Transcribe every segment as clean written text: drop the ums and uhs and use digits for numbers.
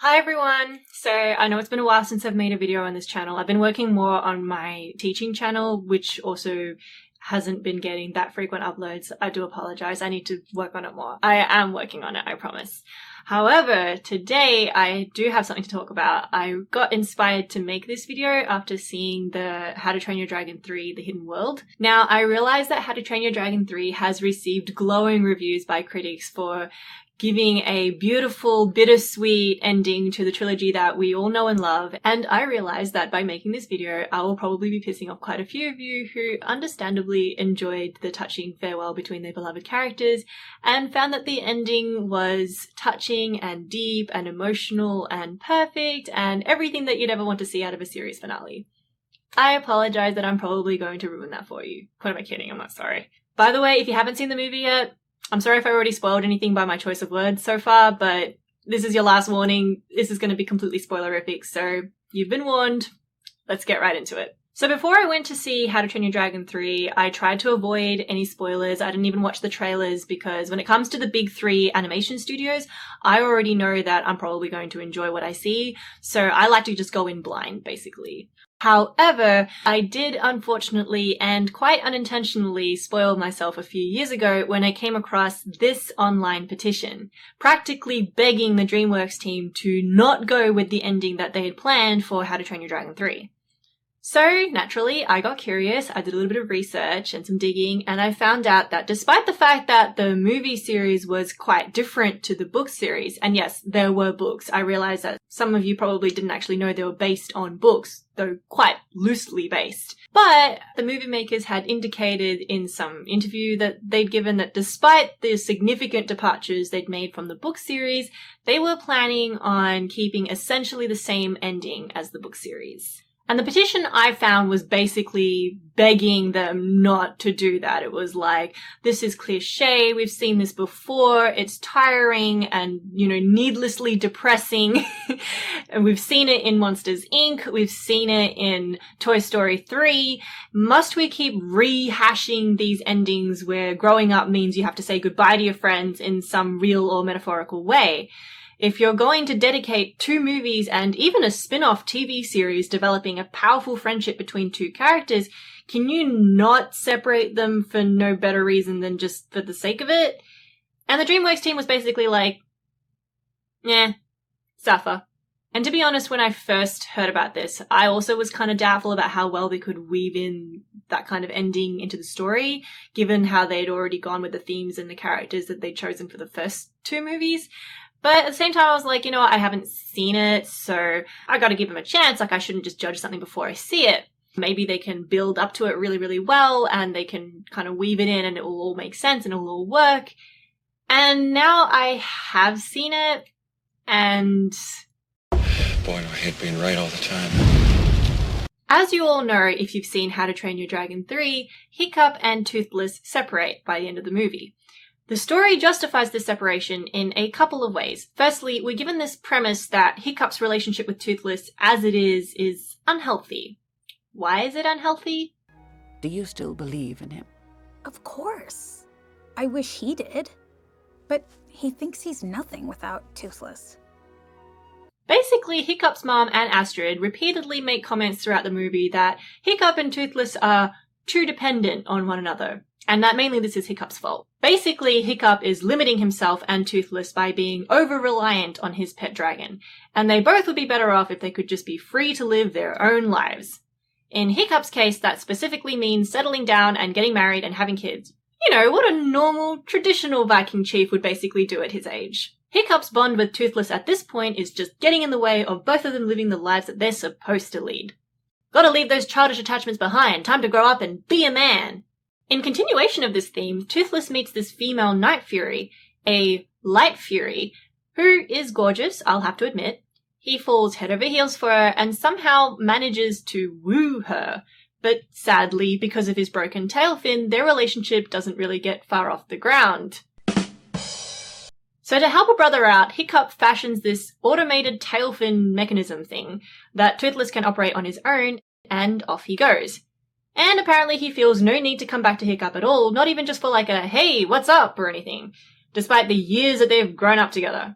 Hi everyone! So I know it's been a while since I've made a video on this channel. I've been working more on my teaching channel, which also hasn't been getting that frequent uploads. I do apologize. I need to work on it more. I am working on it, I promise. However, today I do have something to talk about. I got inspired to make this video after seeing the How to Train Your Dragon 3 The Hidden World. Now, I realize that How to Train Your Dragon 3 has received glowing reviews by critics for giving a beautiful, bittersweet ending to the trilogy that we all know and love. And I realized that by making this video, I will probably be pissing off quite a few of you who understandably enjoyed the touching farewell between their beloved characters and found that the ending was touching and deep and emotional and perfect and everything that you'd ever want to see out of a series finale. I apologize that I'm probably going to ruin that for you. What am I kidding? I'm not sorry. By the way, if you haven't seen the movie yet, I'm sorry if I already spoiled anything by my choice of words so far, but this is your last warning. This is going to be completely spoilerific, so you've been warned. Let's get right into it. So before I went to see How to Train Your Dragon 3, I tried to avoid any spoilers. I didn't even watch the trailers because when it comes to the big three animation studios, I already know that I'm probably going to enjoy what I see, so I like to just go in blind, basically. However, I did unfortunately and quite unintentionally spoil myself a few years ago when I came across this online petition, practically begging the DreamWorks team to not go with the ending that they had planned for How to Train Your Dragon 3. So, naturally, I got curious, I did a little bit of research and some digging, and I found out that despite the fact that the movie series was quite different to the book series, and yes, there were books, I realized that some of you probably didn't actually know they were based on books, though quite loosely based. But the movie makers had indicated in some interview that they'd given that despite the significant departures they'd made from the book series, they were planning on keeping essentially the same ending as the book series. And the petition I found was basically begging them not to do that. It was like, this is cliche, we've seen this before, it's tiring and, needlessly depressing. And we've seen it in Monsters, Inc., we've seen it in Toy Story 3. Must we keep rehashing these endings where growing up means you have to say goodbye to your friends in some real or metaphorical way? If you're going to dedicate 2 movies and even a spin-off TV series developing a powerful friendship between 2 characters, can you not separate them for no better reason than just for the sake of it? And the DreamWorks team was basically like, suffer. And to be honest, when I first heard about this, I also was kind of doubtful about how well they could weave in that kind of ending into the story, given how they'd already gone with the themes and the characters that they'd chosen for the first 2 movies. But at the same time, I was like, I haven't seen it, so I gotta give them a chance. Like, I shouldn't just judge something before I see it. Maybe they can build up to it really, really well, and they can kind of weave it in, and it will all make sense, and it will all work. And now I have seen it, and boy, do I hate being right all the time. As you all know, if you've seen How to Train Your Dragon 3, Hiccup and Toothless separate by the end of the movie. The story justifies this separation in a couple of ways. Firstly, we're given this premise that Hiccup's relationship with Toothless, as it is unhealthy. Why is it unhealthy? Do you still believe in him? Of course. I wish he did. But he thinks he's nothing without Toothless. Basically, Hiccup's mom and Astrid repeatedly make comments throughout the movie that Hiccup and Toothless are too dependent on one another. And that mainly this is Hiccup's fault. Basically, Hiccup is limiting himself and Toothless by being over-reliant on his pet dragon, and they both would be better off if they could just be free to live their own lives. In Hiccup's case, that specifically means settling down and getting married and having kids. What a normal, traditional Viking chief would basically do at his age. Hiccup's bond with Toothless at this point is just getting in the way of both of them living the lives that they're supposed to lead. Gotta leave those childish attachments behind, time to grow up and be a man! In continuation of this theme, Toothless meets this female Night Fury, a Light Fury, who is gorgeous, I'll have to admit. He falls head over heels for her and somehow manages to woo her. But sadly, because of his broken tail fin, their relationship doesn't really get far off the ground. So to help a brother out, Hiccup fashions this automated tail fin mechanism thing that Toothless can operate on his own, and off he goes. And apparently he feels no need to come back to Hiccup at all, not even just for like a, hey, what's up, or anything, despite the years that they've grown up together.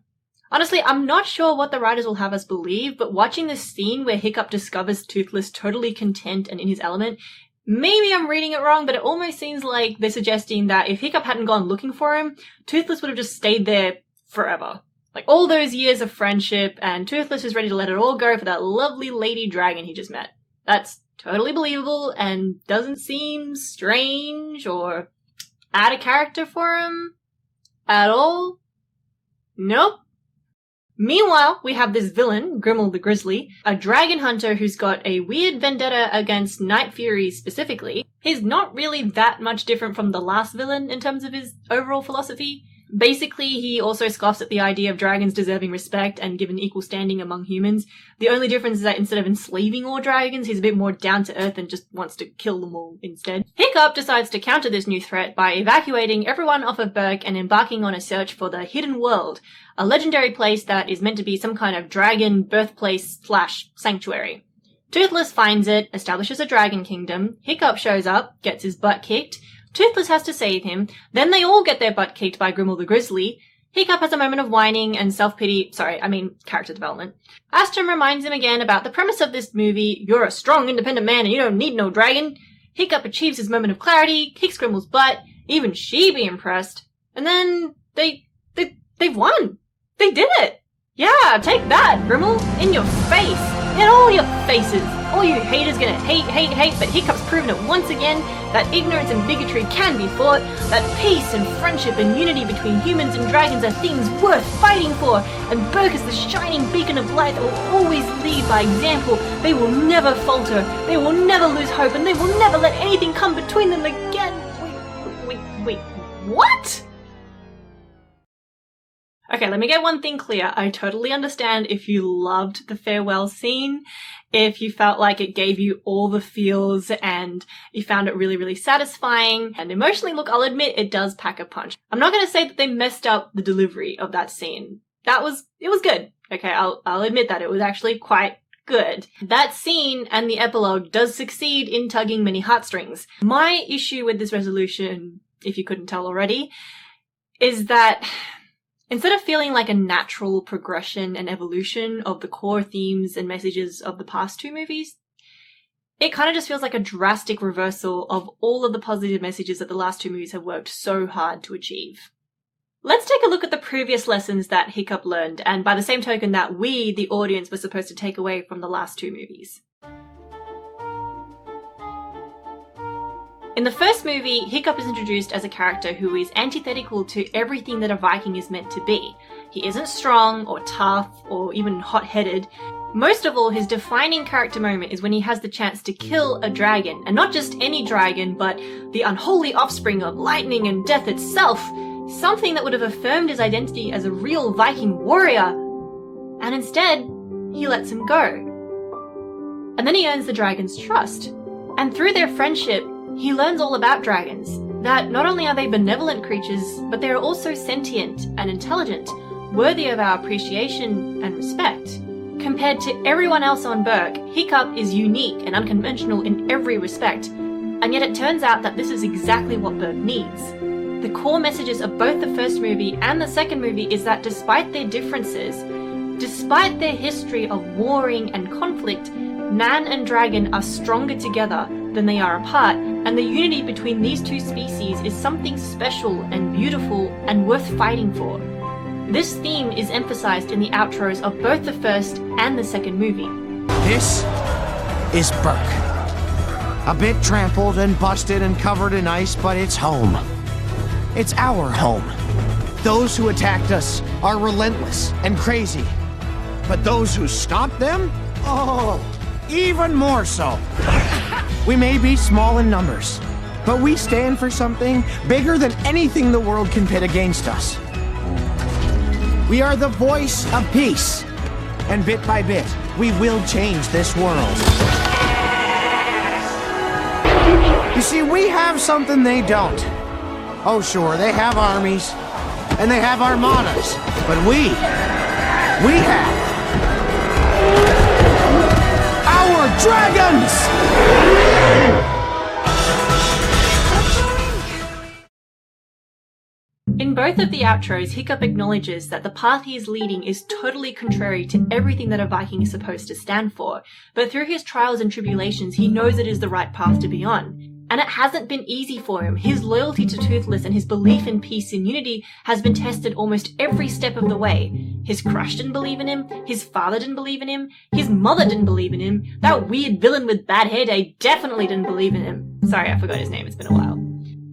Honestly, I'm not sure what the writers will have us believe, but watching this scene where Hiccup discovers Toothless totally content and in his element, maybe I'm reading it wrong, but it almost seems like they're suggesting that if Hiccup hadn't gone looking for him, Toothless would have just stayed there forever. Like all those years of friendship, and Toothless is ready to let it all go for that lovely lady dragon he just met. That's totally believable and doesn't seem strange or out of character for him at all. Nope. Meanwhile, we have this villain, Grimmel the Grizzly, a dragon hunter who's got a weird vendetta against Night Furies specifically. He's not really that much different from the last villain in terms of his overall philosophy. Basically, he also scoffs at the idea of dragons deserving respect and given equal standing among humans. The only difference is that instead of enslaving all dragons, he's a bit more down to earth and just wants to kill them all instead. Hiccup decides to counter this new threat by evacuating everyone off of Berk and embarking on a search for the Hidden World, a legendary place that is meant to be some kind of dragon birthplace / sanctuary. Toothless finds it, establishes a dragon kingdom, Hiccup shows up, gets his butt kicked, Toothless has to save him, then they all get their butt kicked by Grimmel the Grizzly. Hiccup has a moment of whining and character development. Ashton reminds him again about the premise of this movie, you're a strong, independent man and you don't need no dragon. Hiccup achieves his moment of clarity, kicks Grimmel's butt, even she be impressed. And then they've won. They did it. Yeah, take that, Grimmel, in your face. In all your faces. All you haters gonna hate, but Hiccup's proven it once again that ignorance and bigotry can be fought, that peace and friendship and unity between humans and dragons are things worth fighting for, and Berk is the shining beacon of light that will always lead by example. They will never falter, they will never lose hope, and they will never let anything come between them again. Wait, what? Okay, let me get one thing clear. I totally understand if you loved the farewell scene, if you felt like it gave you all the feels and you found it really, really satisfying and emotionally. Look, I'll admit it does pack a punch. I'm not going to say that they messed up the delivery of that scene. It was good. Okay, I'll admit that. It was actually quite good. That scene and the epilogue does succeed in tugging many heartstrings. My issue with this resolution, if you couldn't tell already, is that instead of feeling like a natural progression and evolution of the core themes and messages of the past two movies, it kind of just feels like a drastic reversal of all of the positive messages that the last two movies have worked so hard to achieve. Let's take a look at the previous lessons that Hiccup learned, and by the same token that we, the audience, were supposed to take away from the last two movies. In the first movie, Hiccup is introduced as a character who is antithetical to everything that a Viking is meant to be. He isn't strong or tough or even hot-headed. Most of all, his defining character moment is when he has the chance to kill a dragon, and not just any dragon, but the unholy offspring of lightning and death itself, something that would have affirmed his identity as a real Viking warrior. And instead, he lets him go. And then he earns the dragon's trust. And through their friendship, he learns all about dragons, that not only are they benevolent creatures, but they are also sentient and intelligent, worthy of our appreciation and respect. Compared to everyone else on Berk, Hiccup is unique and unconventional in every respect, and yet it turns out that this is exactly what Berk needs. The core messages of both the first movie and the second movie is that despite their differences, despite their history of warring and conflict, man and dragon are stronger together than they are apart, and the unity between these two species is something special and beautiful and worth fighting for. This theme is emphasized in the outros of both the first and the second movie. This is Berk. A bit trampled and busted and covered in ice, but it's home. It's our home. Those who attacked us are relentless and crazy, but those who stopped them? Oh, even more so. We may be small in numbers, but we stand for something bigger than anything the world can pit against us. We are the voice of peace, and bit by bit, we will change this world. You see, we have something they don't. Oh sure, they have armies, and they have armadas, but we have our dragons! In both of the outros, Hiccup acknowledges that the path he is leading is totally contrary to everything that a Viking is supposed to stand for, but through his trials and tribulations, he knows it is the right path to be on. And it hasn't been easy for him. His loyalty to Toothless and his belief in peace and unity has been tested almost every step of the way. His crush didn't believe in him, his father didn't believe in him, his mother didn't believe in him, that weird villain with bad hair day definitely didn't believe in him. Sorry, I forgot his name, it's been a while.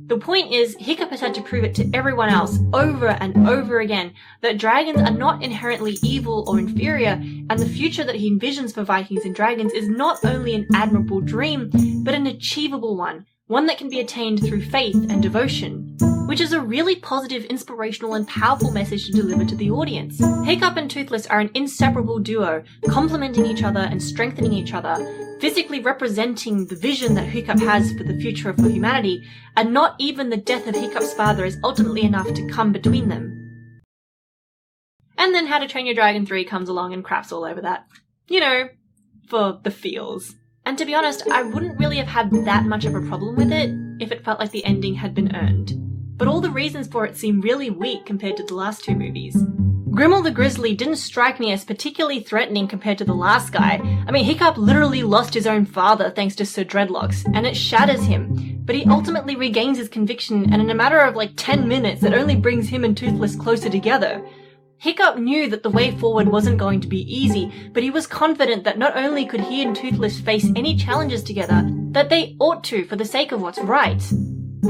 The point is, Hiccup has had to prove it to everyone else over and over again that dragons are not inherently evil or inferior, and the future that he envisions for Vikings and dragons is not only an admirable dream, but an achievable one that can be attained through faith and devotion, which is a really positive, inspirational, and powerful message to deliver to the audience. Hiccup and Toothless are an inseparable duo, complementing each other and strengthening each other, physically representing the vision that Hiccup has for the future of humanity, and not even the death of Hiccup's father is ultimately enough to come between them. And then How to Train Your Dragon 3 comes along and craps all over that. You know, for the feels. And to be honest, I wouldn't really have had that much of a problem with it if it felt like the ending had been earned. But all the reasons for it seem really weak compared to the last two movies. Grimmel the Grizzly didn't strike me as particularly threatening compared to the last guy. I mean, Hiccup literally lost his own father thanks to Sir Dreadlocks, and it shatters him. But he ultimately regains his conviction, and in a matter of like 10 minutes, it only brings him and Toothless closer together. Hiccup knew that the way forward wasn't going to be easy, but he was confident that not only could he and Toothless face any challenges together, that they ought to for the sake of what's right.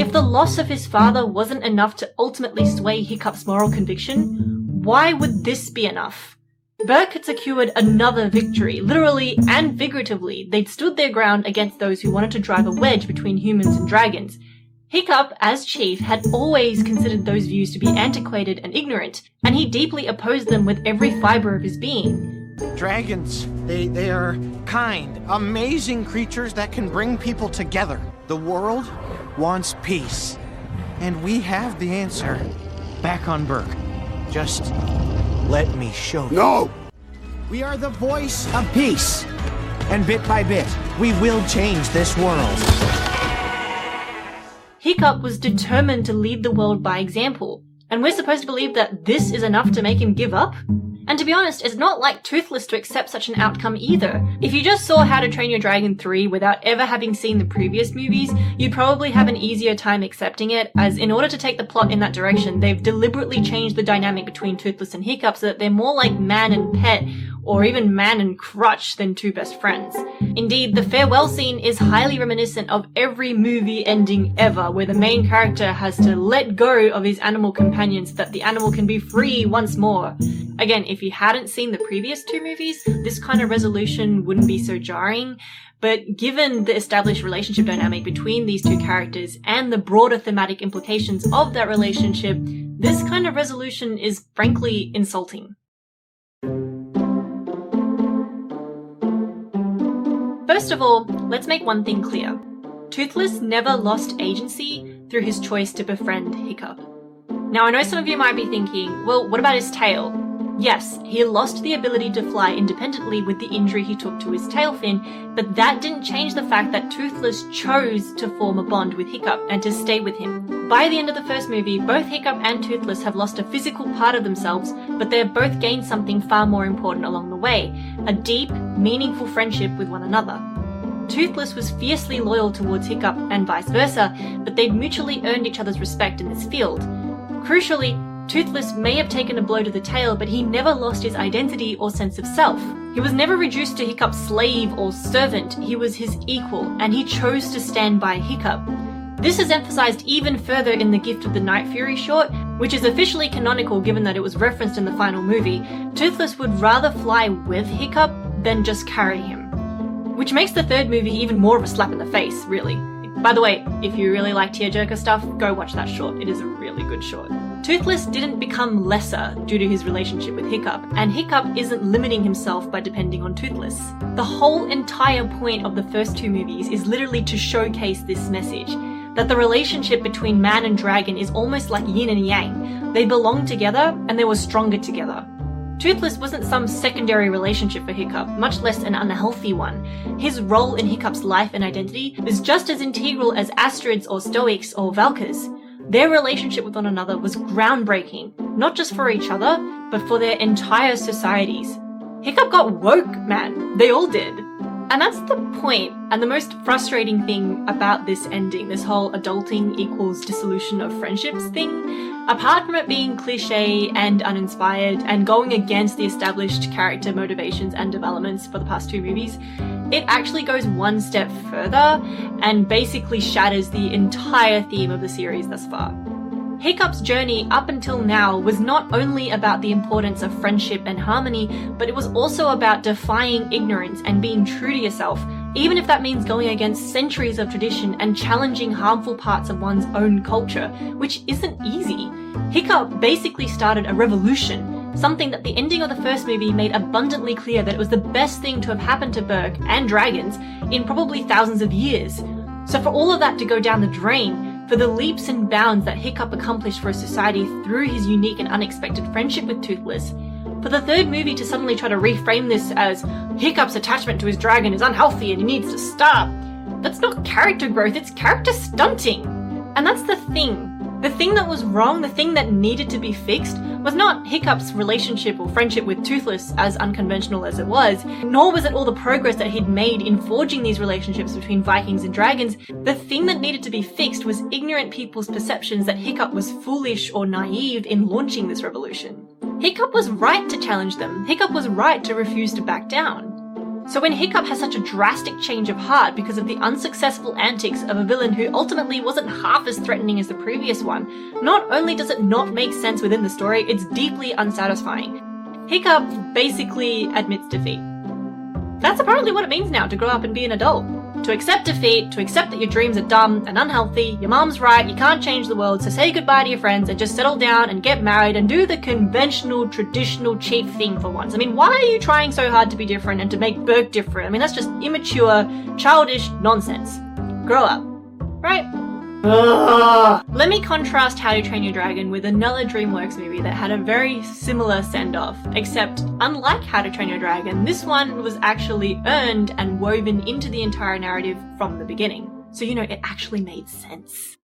If the loss of his father wasn't enough to ultimately sway Hiccup's moral conviction, why would this be enough? Burke had secured another victory, literally and figuratively. They'd stood their ground against those who wanted to drive a wedge between humans and dragons. Hiccup, as chief, had always considered those views to be antiquated and ignorant, and he deeply opposed them with every fiber of his being. Dragons, they are kind, amazing creatures that can bring people together. The world wants peace, and we have the answer. Back on Burke. Just let me show you. No! We are the voice of peace, and bit by bit, we will change this world. Hiccup was determined to lead the world by example, and we're supposed to believe that this is enough to make him give up? And to be honest, it's not like Toothless to accept such an outcome either. If you just saw How to Train Your Dragon 3 without ever having seen the previous movies, you'd probably have an easier time accepting it, as in order to take the plot in that direction, they've deliberately changed the dynamic between Toothless and Hiccup so that they're more like man and pet, or even man and crutch than two best friends. Indeed, the farewell scene is highly reminiscent of every movie ending ever, where the main character has to let go of his animal companions so that the animal can be free once more. Again, if you hadn't seen the previous two movies, this kind of resolution wouldn't be so jarring, but given the established relationship dynamic between these two characters and the broader thematic implications of that relationship, this kind of resolution is frankly insulting. First of all, let's make one thing clear. Toothless never lost agency through his choice to befriend Hiccup. Now, I know some of you might be thinking, well, what about his tail? Yes, he lost the ability to fly independently with the injury he took to his tail fin, but that didn't change the fact that Toothless chose to form a bond with Hiccup and to stay with him. By the end of the first movie, both Hiccup and Toothless have lost a physical part of themselves, but they have both gained something far more important along the way, a deep, meaningful friendship with one another. Toothless was fiercely loyal towards Hiccup and vice versa, but they'd mutually earned each other's respect in this field. Crucially, Toothless may have taken a blow to the tail, but he never lost his identity or sense of self. He was never reduced to Hiccup's slave or servant, he was his equal, and he chose to stand by Hiccup. This is emphasized even further in the Gift of the Night Fury short, which is officially canonical given that it was referenced in the final movie. Toothless would rather fly with Hiccup than just carry him. Which makes the third movie even more of a slap in the face, really. By the way, if you really like tearjerker stuff, go watch that short, it is a really good short. Toothless didn't become lesser due to his relationship with Hiccup, and Hiccup isn't limiting himself by depending on Toothless. The whole entire point of the first two movies is literally to showcase this message, that the relationship between man and dragon is almost like yin and yang. They belong together, and they were stronger together. Toothless wasn't some secondary relationship for Hiccup, much less an unhealthy one. His role in Hiccup's life and identity is just as integral as Astrid's or Stoic's or Valka's. Their relationship with one another was groundbreaking, not just for each other, but for their entire societies. Hiccup got woke, man. They all did. And that's the point, and the most frustrating thing about this ending, this whole adulting equals dissolution of friendships thing. Apart from it being cliche and uninspired and going against the established character motivations and developments for the past 2 movies, it actually goes one step further and basically shatters the entire theme of the series thus far. Hiccup's journey up until now was not only about the importance of friendship and harmony, but it was also about defying ignorance and being true to yourself, even if that means going against centuries of tradition and challenging harmful parts of one's own culture, which isn't easy. Hiccup basically started a revolution, something that the ending of the first movie made abundantly clear that it was the best thing to have happened to Burke and dragons in probably thousands of years. So for all of that to go down the drain, for the leaps and bounds that Hiccup accomplished for a society through his unique and unexpected friendship with Toothless, for the third movie to suddenly try to reframe this as Hiccup's attachment to his dragon is unhealthy and he needs to stop, that's not character growth, it's character stunting. And that's the thing. The thing that was wrong, the thing that needed to be fixed, was not Hiccup's relationship or friendship with Toothless, as unconventional as it was, nor was it all the progress that he'd made in forging these relationships between Vikings and dragons. The thing that needed to be fixed was ignorant people's perceptions that Hiccup was foolish or naive in launching this revolution. Hiccup was right to challenge them. Hiccup was right to refuse to back down. So when Hiccup has such a drastic change of heart because of the unsuccessful antics of a villain who ultimately wasn't half as threatening as the previous one, not only does it not make sense within the story, it's deeply unsatisfying. Hiccup basically admits defeat. That's apparently what it means now to grow up and be an adult. To accept defeat, to accept that your dreams are dumb and unhealthy, your mom's right, you can't change the world, so say goodbye to your friends and just settle down and get married and do the conventional, traditional, cheap thing for once. I mean, why are you trying so hard to be different and to make Burke different? I mean, that's just immature, childish nonsense. Grow up. Right? Ugh. Let me contrast How to Train Your Dragon with another DreamWorks movie that had a very similar send-off, except unlike How to Train Your Dragon, this one was actually earned and woven into the entire narrative from the beginning. So, you know, it actually made sense.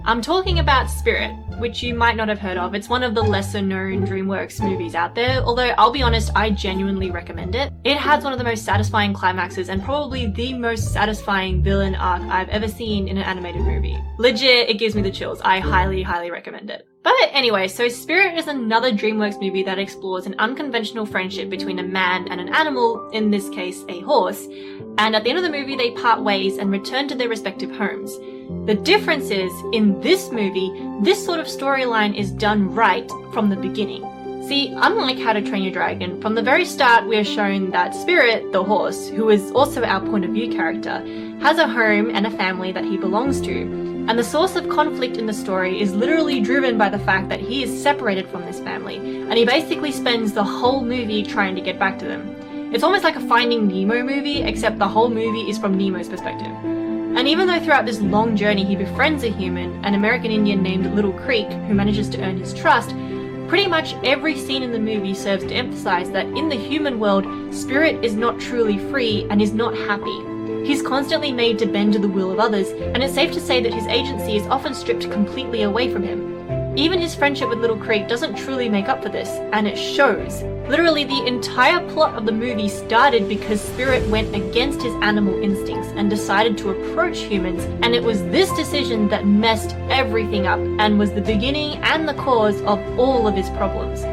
I'm talking about Spirit, which you might not have heard of. It's one of the lesser known DreamWorks movies out there, although I'll be honest, I genuinely recommend it. It has one of the most satisfying climaxes and probably the most satisfying villain arc I've ever seen in an animated movie. Legit, it gives me the chills. I highly, highly recommend it. But anyway, so Spirit is another DreamWorks movie that explores an unconventional friendship between a man and an animal, in this case a horse, and at the end of the movie they part ways and return to their respective homes. The difference is, in this movie, this sort of storyline is done right from the beginning. See, unlike How to Train Your Dragon, from the very start we are shown that Spirit, the horse, who is also our point of view character, has a home and a family that he belongs to. And the source of conflict in the story is literally driven by the fact that he is separated from this family, and he basically spends the whole movie trying to get back to them. It's almost like a Finding Nemo movie, except the whole movie is from Nemo's perspective. And even though throughout this long journey he befriends a human, an American Indian named Little Creek, who manages to earn his trust, pretty much every scene in the movie serves to emphasize that in the human world, Spirit is not truly free and is not happy. He's constantly made to bend to the will of others, and it's safe to say that his agency is often stripped completely away from him. Even his friendship with Little Creek doesn't truly make up for this, and it shows. Literally, the entire plot of the movie started because Spirit went against his animal instincts and decided to approach humans, and it was this decision that messed everything up and was the beginning and the cause of all of his problems.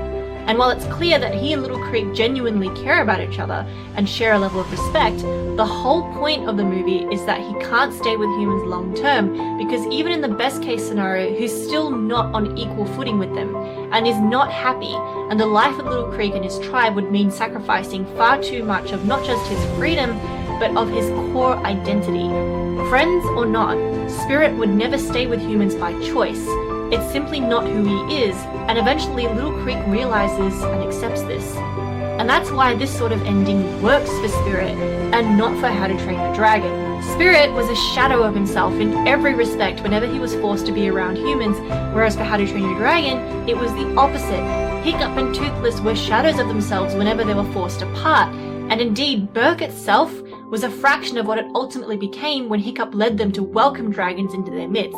And while it's clear that he and Little Creek genuinely care about each other and share a level of respect, the whole point of the movie is that he can't stay with humans long term, because even in the best case scenario, he's still not on equal footing with them and is not happy, and the life of Little Creek and his tribe would mean sacrificing far too much of not just his freedom, but of his core identity. Friends or not, Spirit would never stay with humans by choice. It's simply not who he is, and eventually Little Creek realizes and accepts this. And that's why this sort of ending works for Spirit, and not for How to Train Your Dragon. Spirit was a shadow of himself in every respect whenever he was forced to be around humans, whereas for How to Train Your Dragon, it was the opposite. Hiccup and Toothless were shadows of themselves whenever they were forced apart, and indeed Burke itself was a fraction of what it ultimately became when Hiccup led them to welcome dragons into their midst.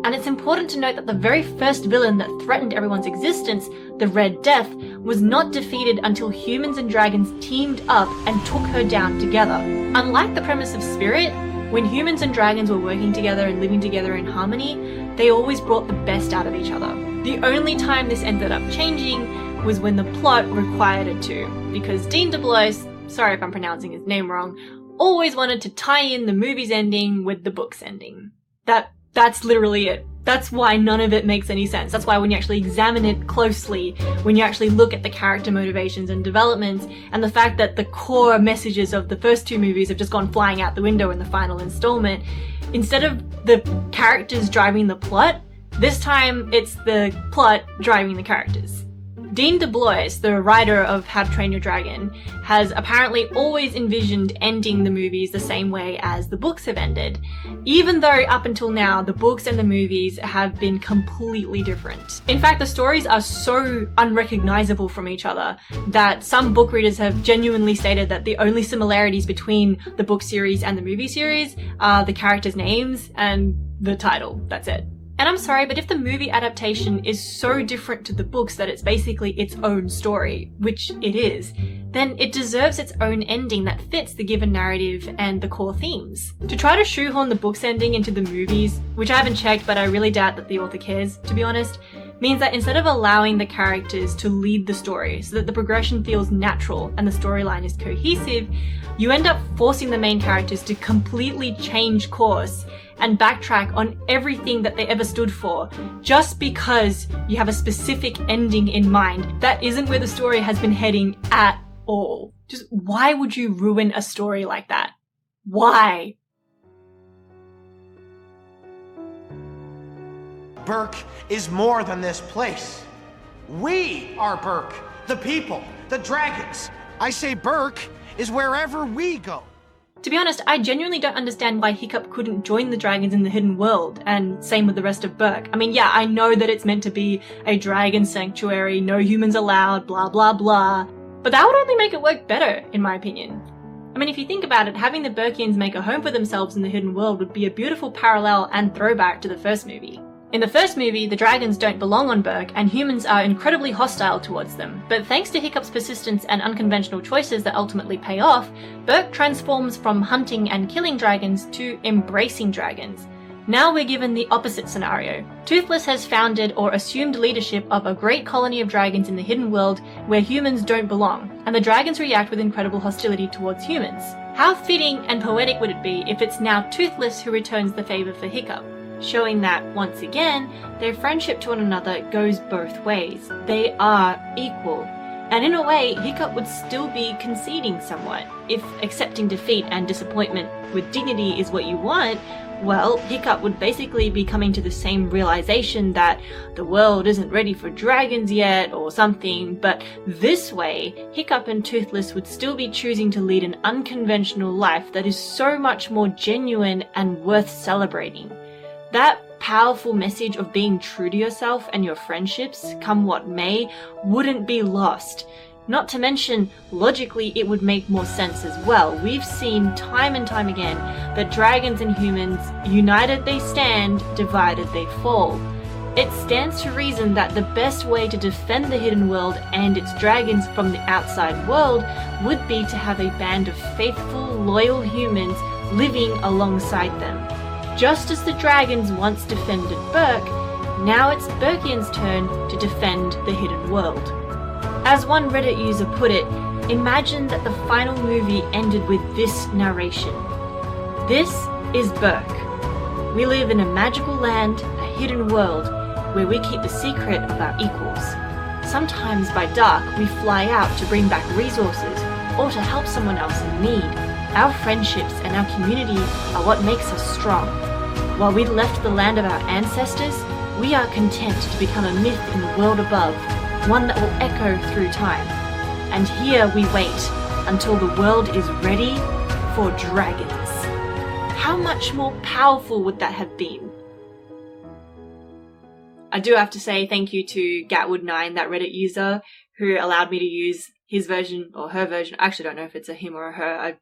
And it's important to note that the very first villain that threatened everyone's existence, the Red Death, was not defeated until humans and dragons teamed up and took her down together. Unlike the premise of Spirit, when humans and dragons were working together and living together in harmony, they always brought the best out of each other. The only time this ended up changing was when the plot required it to, because Dean DeBlois, sorry if I'm pronouncing his name wrong, always wanted to tie in the movie's ending with the book's ending. That's literally it. That's why none of it makes any sense. That's why when you actually examine it closely, when you actually look at the character motivations and developments, and the fact that the core messages of the first two movies have just gone flying out the window in the final installment, instead of the characters driving the plot, this time it's the plot driving the characters. Dean DeBlois, the writer of How to Train Your Dragon, has apparently always envisioned ending the movies the same way as the books have ended, even though up until now the books and the movies have been completely different. In fact, the stories are so unrecognizable from each other that some book readers have genuinely stated that the only similarities between the book series and the movie series are the characters' names and the title. That's it. And I'm sorry, but if the movie adaptation is so different to the books that it's basically its own story, which it is, then it deserves its own ending that fits the given narrative and the core themes. To try to shoehorn the book's ending into the movies, which I haven't checked but I really doubt that the author cares, to be honest, means that instead of allowing the characters to lead the story so that the progression feels natural and the storyline is cohesive, you end up forcing the main characters to completely change course and backtrack on everything that they ever stood for, just because you have a specific ending in mind that isn't where the story has been heading at all. Just why would you ruin a story like that? Why? Burke is more than this place. We are Burke, the people, the dragons. I say Burke is wherever we go. To be honest, I genuinely don't understand why Hiccup couldn't join the dragons in the hidden world, and same with the rest of Burke. I mean, yeah, I know that it's meant to be a dragon sanctuary, no humans allowed, blah blah blah, but that would only make it work better, in my opinion. I mean, if you think about it, having the Burkians make a home for themselves in the hidden world would be a beautiful parallel and throwback to the first movie. In the first movie, the dragons don't belong on Burke, and humans are incredibly hostile towards them, but thanks to Hiccup's persistence and unconventional choices that ultimately pay off, Burke transforms from hunting and killing dragons to embracing dragons. Now we're given the opposite scenario. Toothless has founded or assumed leadership of a great colony of dragons in the hidden world where humans don't belong, and the dragons react with incredible hostility towards humans. How fitting and poetic would it be if it's now Toothless who returns the favor for Hiccup? Showing that, once again, their friendship to one another goes both ways. They are equal. And in a way, Hiccup would still be conceding somewhat. If accepting defeat and disappointment with dignity is what you want, well, Hiccup would basically be coming to the same realization that the world isn't ready for dragons yet or something, but this way, Hiccup and Toothless would still be choosing to lead an unconventional life that is so much more genuine and worth celebrating. That powerful message of being true to yourself and your friendships, come what may, wouldn't be lost. Not to mention, logically it would make more sense as well. We've seen time and time again that dragons and humans, united they stand, divided they fall. It stands to reason that the best way to defend the hidden world and its dragons from the outside world would be to have a band of faithful, loyal humans living alongside them. Just as the dragons once defended Burke, now it's Burkian's turn to defend the hidden world. As one Reddit user put it, imagine that the final movie ended with this narration. This is Burke. We live in a magical land, a hidden world, where we keep the secret of our equals. Sometimes by dark, we fly out to bring back resources or to help someone else in need. Our friendships and our community are what makes us strong. While we left the land of our ancestors, we are content to become a myth in the world above, one that will echo through time. And here we wait until the world is ready for dragons. How much more powerful would that have been? I do have to say thank you to Gatwood9, that Reddit user, who allowed me to use his version or her version. I actually don't know if it's a him or a her.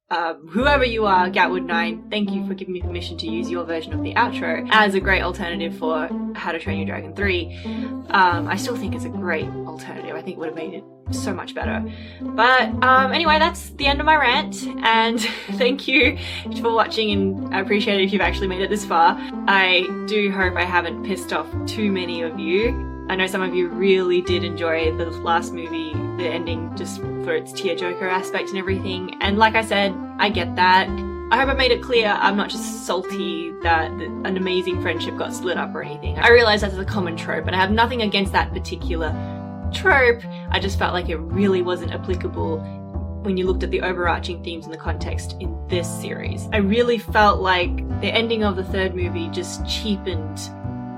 whoever you are, Gatwood9, thank you for giving me permission to use your version of the outro as a great alternative for How to Train Your Dragon 3. I still think it's a great alternative. I think it would have made it so much better. But anyway, that's the end of my rant, and thank you for watching, and I appreciate it if you've actually made it this far. I do hope I haven't pissed off too many of you. I know some of you really did enjoy the last movie, the ending, just for its tearjerker aspect and everything. And like I said, I get that. I hope I made it clear I'm not just salty that an amazing friendship got split up or anything. I realize that's a common trope, and I have nothing against that particular trope. I just felt like it really wasn't applicable when you looked at the overarching themes and the context in this series. I really felt like the ending of the third movie just cheapened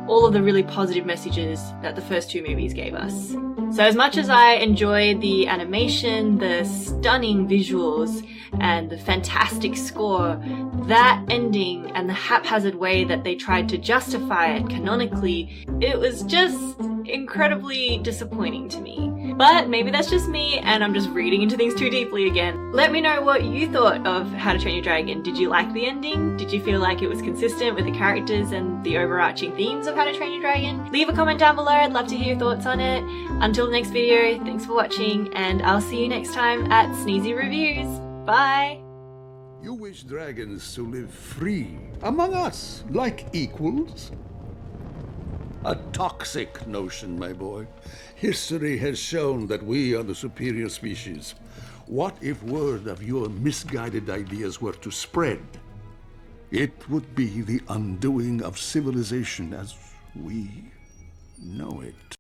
all of the really positive messages that the first two movies gave us. So as much as I enjoyed the animation, the stunning visuals, and the fantastic score, that ending and the haphazard way that they tried to justify it canonically, it was just incredibly disappointing to me. But maybe that's just me and I'm just reading into things too deeply again. Let me know what you thought of How to Train Your Dragon. Did you like the ending? Did you feel like it was consistent with the characters and the overarching themes of How to Train Your Dragon? Leave a comment down below, I'd love to hear your thoughts on it. Until the next video, thanks for watching, and I'll see you next time at Sneezy Reviews. Bye! You wish dragons to live free among us, like equals? A toxic notion, my boy. History has shown that we are the superior species. What if word of your misguided ideas were to spread? It would be the undoing of civilization as we know it.